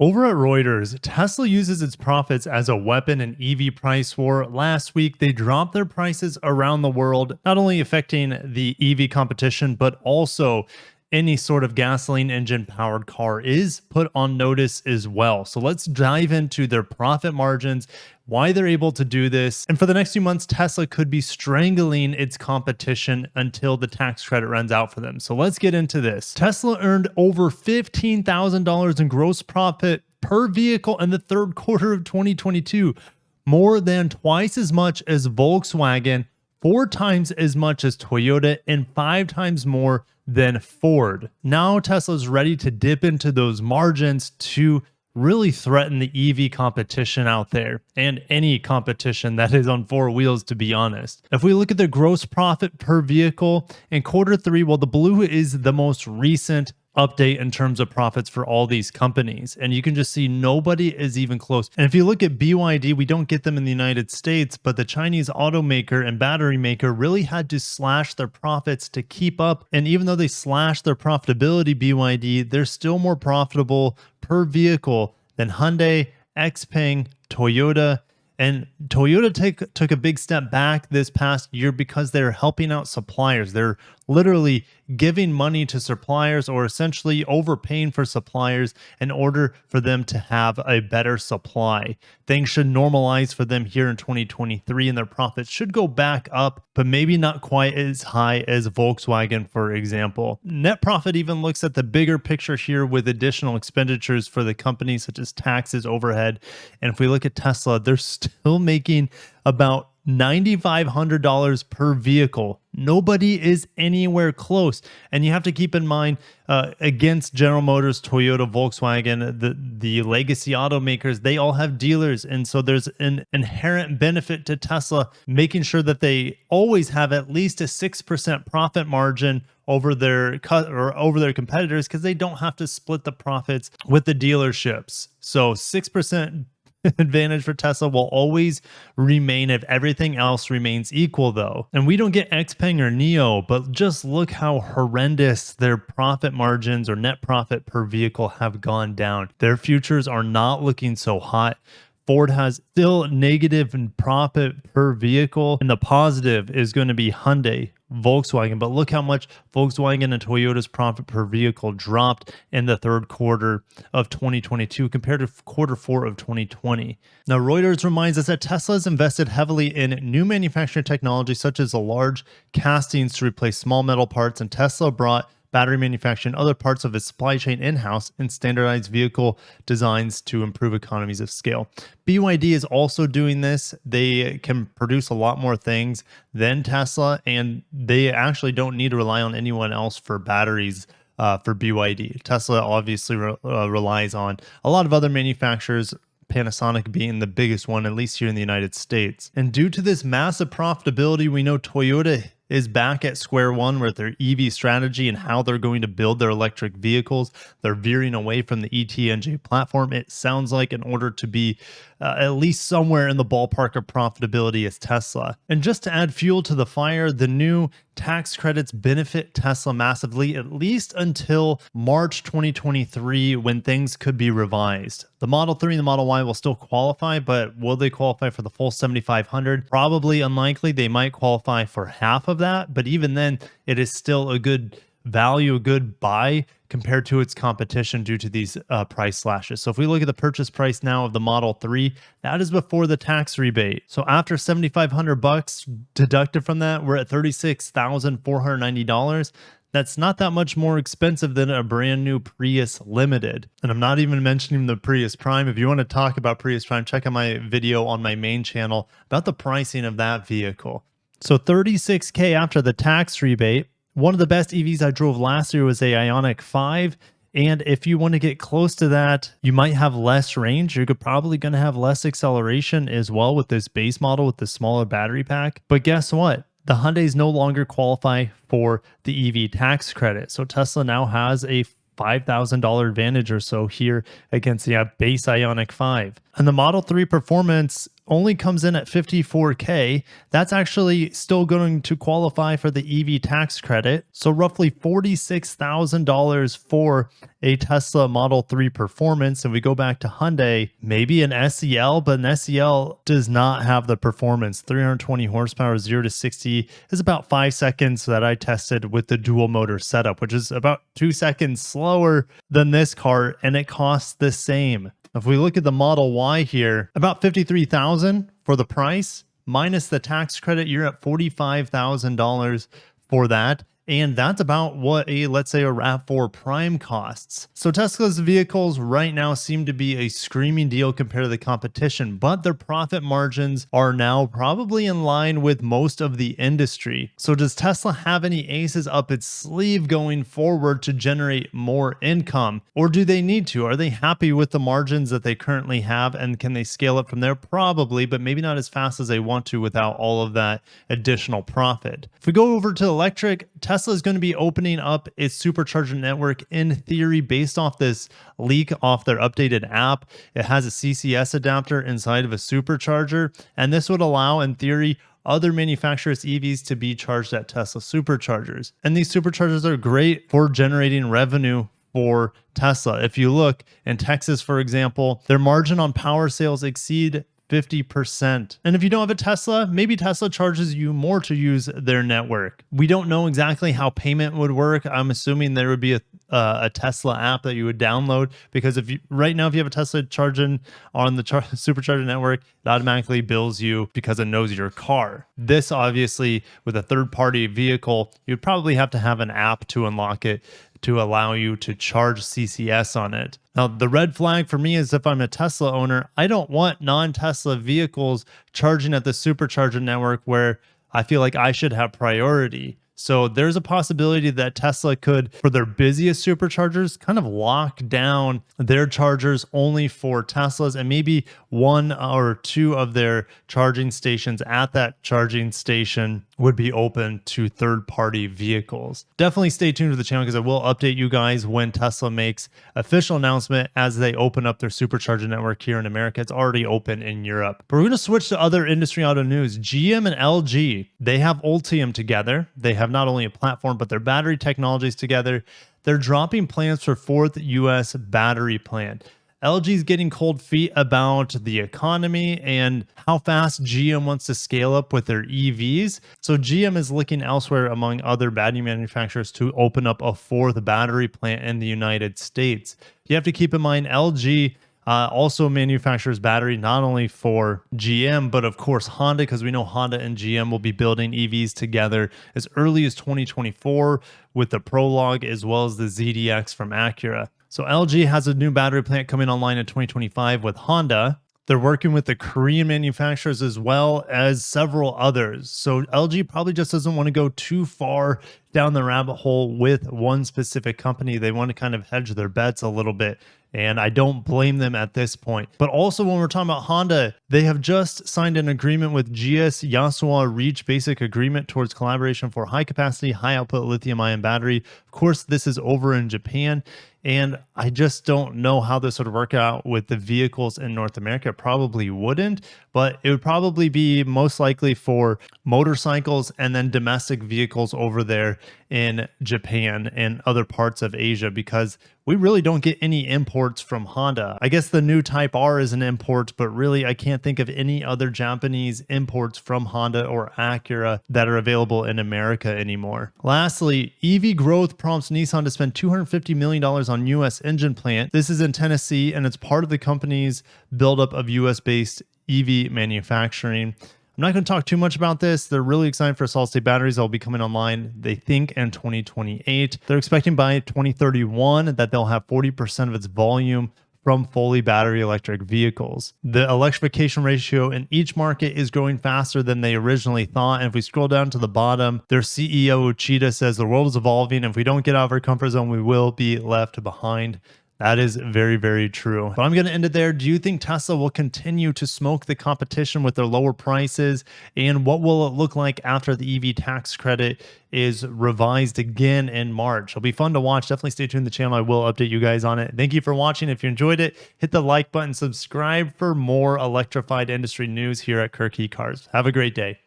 Over at Reuters, Tesla uses its profits as a weapon in EV price war. Last week, they dropped their prices around the world, not only affecting the EV competition, but also any sort of gasoline engine powered car is put on notice as well. So let's dive into their profit margins, why they're able to do this. And for the next few months, Tesla could be strangling its competition until the tax credit runs out for them. So let's get into this. Tesla earned over $15,000 in gross profit per vehicle in the third quarter of 2022, more than twice as much as Volkswagen, 4 times as much as Toyota, and 5 times more than Ford. Now Tesla's ready to dip into those margins to really threaten the EV competition out there and any competition that is on 4 wheels, to be honest. If we look at the gross profit per vehicle in quarter 3, well, the blue is the most recent update in terms of profits for all these companies, and you can just see nobody is even close. And if you look at BYD, we don't get them in the United States, but the Chinese automaker and battery maker really had to slash their profits to keep up. And even though they slashed their profitability, BYD, they're still more profitable per vehicle than Hyundai, Xpeng, Toyota. And Toyota took a big step back this past year because they're helping out suppliers. They're literally giving money to suppliers, or essentially overpaying for suppliers in order for them to have a better supply. Things should normalize for them here in 2023, and their profits should go back up, but maybe not quite as high as Volkswagen, for example. Net profit even looks at the bigger picture here with additional expenditures for the company, such as taxes, overhead. And if we look at Tesla, they're still making about $9,500 per vehicle. Nobody is anywhere close. And you have to keep in mind, against General Motors, Toyota, Volkswagen, the legacy automakers, they all have dealers. And so there's an inherent benefit to Tesla making sure that they always have at least a 6% profit margin over their competitors, because they don't have to split the profits with the dealerships. So 6% advantage for Tesla will always remain if everything else remains equal, though. And we don't get Xpeng or NIO, but just look how horrendous their profit margins or net profit per vehicle have gone down. Their futures are not looking so hot. Ford has still negative in profit per vehicle, and the positive is going to be Hyundai, Volkswagen. But look how much Volkswagen and Toyota's profit per vehicle dropped in the third quarter of 2022 compared to quarter 4 of 2020. Now, Reuters reminds us that Tesla has invested heavily in new manufacturing technology, such as the large castings to replace small metal parts, and Tesla brought battery manufacturing and other parts of its supply chain in-house and standardized vehicle designs to improve economies of scale. BYD is also doing this. They can produce a lot more things than Tesla, and they actually don't need to rely on anyone else for batteries for BYD. Tesla obviously relies on a lot of other manufacturers, Panasonic being the biggest one, at least here in the United States. And due to this massive profitability, we know Toyota is back at square one with their EV strategy and how they're going to build their electric vehicles. They're veering away from the ETNJ platform, it sounds like, in order to be at least somewhere in the ballpark of profitability as Tesla. And just to add fuel to the fire, the new tax credits benefit Tesla massively, at least until March 2023, when things could be revised. The Model 3 and the Model Y will still qualify, but will they qualify for the full $7,500? Probably unlikely. They might qualify for half of that, but even then, it is still a good value, a good buy compared to its competition due to these price slashes. So if we look at the purchase price now of the Model 3, that is before the tax rebate. So after $7,500 deducted from that, we're at $36,490. That's not that much more expensive than a brand new Prius Limited. And I'm not even mentioning the Prius Prime. If you want to talk about Prius Prime, check out my video on my main channel about the pricing of that vehicle. So $36K after the tax rebate. One of the best EVs I drove last year was a Ioniq 5. And if you want to get close to that, you might have less range. You're probably going to have less acceleration as well with this base model with the smaller battery pack. But guess what? The Hyundais no longer qualify for the EV tax credit. So Tesla now has a $5,000 advantage or so here against the base Ioniq 5. And the Model 3 performance only comes in at 54K. That's actually still going to qualify for the EV tax credit. So roughly $46,000 for a Tesla Model 3 Performance. And we go back to Hyundai, maybe an SEL, but an SEL does not have the performance. 320 horsepower, 0 to 60 is about 5 seconds that I tested with the dual motor setup, which is about 2 seconds slower than this car, and it costs the same. If we look at the Model Y here, about $53,000 for the price, minus the tax credit, you're at $45,000 for that. And that's about what let's say a RAV4 Prime costs. So Tesla's vehicles right now seem to be a screaming deal compared to the competition, but their profit margins are now probably in line with most of the industry. So does Tesla have any aces up its sleeve going forward to generate more income? Or do they need to? Are they happy with the margins that they currently have, and can they scale up from there? Probably, but maybe not as fast as they want to without all of that additional profit. If we go over to electric, Tesla is going to be opening up its Supercharger network in theory based off this leak off their updated app. It has a CCS adapter inside of a Supercharger, and this would allow, in theory, other manufacturers' EVs to be charged at Tesla Superchargers. And these Superchargers are great for generating revenue for Tesla. If you look in Texas, for example, their margin on power sales exceed 50%. And if you don't have a Tesla, maybe Tesla charges you more to use their network. We don't know exactly how payment would work. I'm assuming there would be a Tesla app that you would download, because if you right now, if you have a Tesla charging on the Supercharger network, it automatically bills you because it knows your car. This obviously, with a third-party vehicle, you'd probably have to have an app to unlock it to allow you to charge CCS on it. Now, the red flag for me is if I'm a Tesla owner, I don't want non-Tesla vehicles charging at the Supercharger network where I feel like I should have priority. So there's a possibility that Tesla could, for their busiest Superchargers, kind of lock down their chargers only for Teslas, and maybe 1 or 2 of their charging stations at that charging station would be open to third-party vehicles. Definitely stay tuned to the channel, because I will update you guys when Tesla makes official announcement as they open up their Supercharger network here in America. It's already open in Europe. But we're going to switch to other industry auto news. GM and LG, they have Ultium together. They have not only a platform, but their battery technologies together. They're dropping plans for 4th US battery plant. LG is getting cold feet about the economy and how fast GM wants to scale up with their EVs. So GM is looking elsewhere among other battery manufacturers to open up a 4th battery plant in the United States. You have to keep in mind LG also manufactures battery not only for GM, but of course Honda, because we know Honda and GM will be building EVs together as early as 2024 with the Prologue as well as the ZDX from Acura. So LG has a new battery plant coming online in 2025 with Honda. They're working with the Korean manufacturers as well as several others. So LG probably just doesn't want to go too far down the rabbit hole with one specific company. They want to kind of hedge their bets a little bit, and I don't blame them at this point. But also, when we're talking about Honda, they have just signed an agreement with GS Yasuwa Reach Basic Agreement towards collaboration for high capacity, high output lithium ion battery. Of course, this is over in Japan, and I just don't know how this would work out with the vehicles in North America. It probably wouldn't, but it would probably be most likely for motorcycles and then domestic vehicles over there in Japan and other parts of Asia, because we really don't get any imports from Honda. I guess the new Type R is an import, but really I can't think of any other Japanese imports from Honda or Acura that are available in America anymore. Lastly, EV growth prompts Nissan to spend $250 million on US engine plant. This is in Tennessee, and it's part of the company's buildup of US-based EV manufacturing. I'm not going to talk too much about this. They're really excited for solid-state batteries that will be coming online, they think, in 2028. They're expecting by 2031 that they'll have 40% of its volume from fully battery electric vehicles. The electrification ratio in each market is growing faster than they originally thought. And if we scroll down to the bottom, their CEO Uchida says the world is evolving. And if we don't get out of our comfort zone, we will be left behind. That is very, very true. But I'm going to end it there. Do you think Tesla will continue to smoke the competition with their lower prices? And what will it look like after the EV tax credit is revised again in March? It'll be fun to watch. Definitely stay tuned to the channel. I will update you guys on it. Thank you for watching. If you enjoyed it, hit the like button, subscribe for more electrified industry news here at Kirky Cars. Have a great day.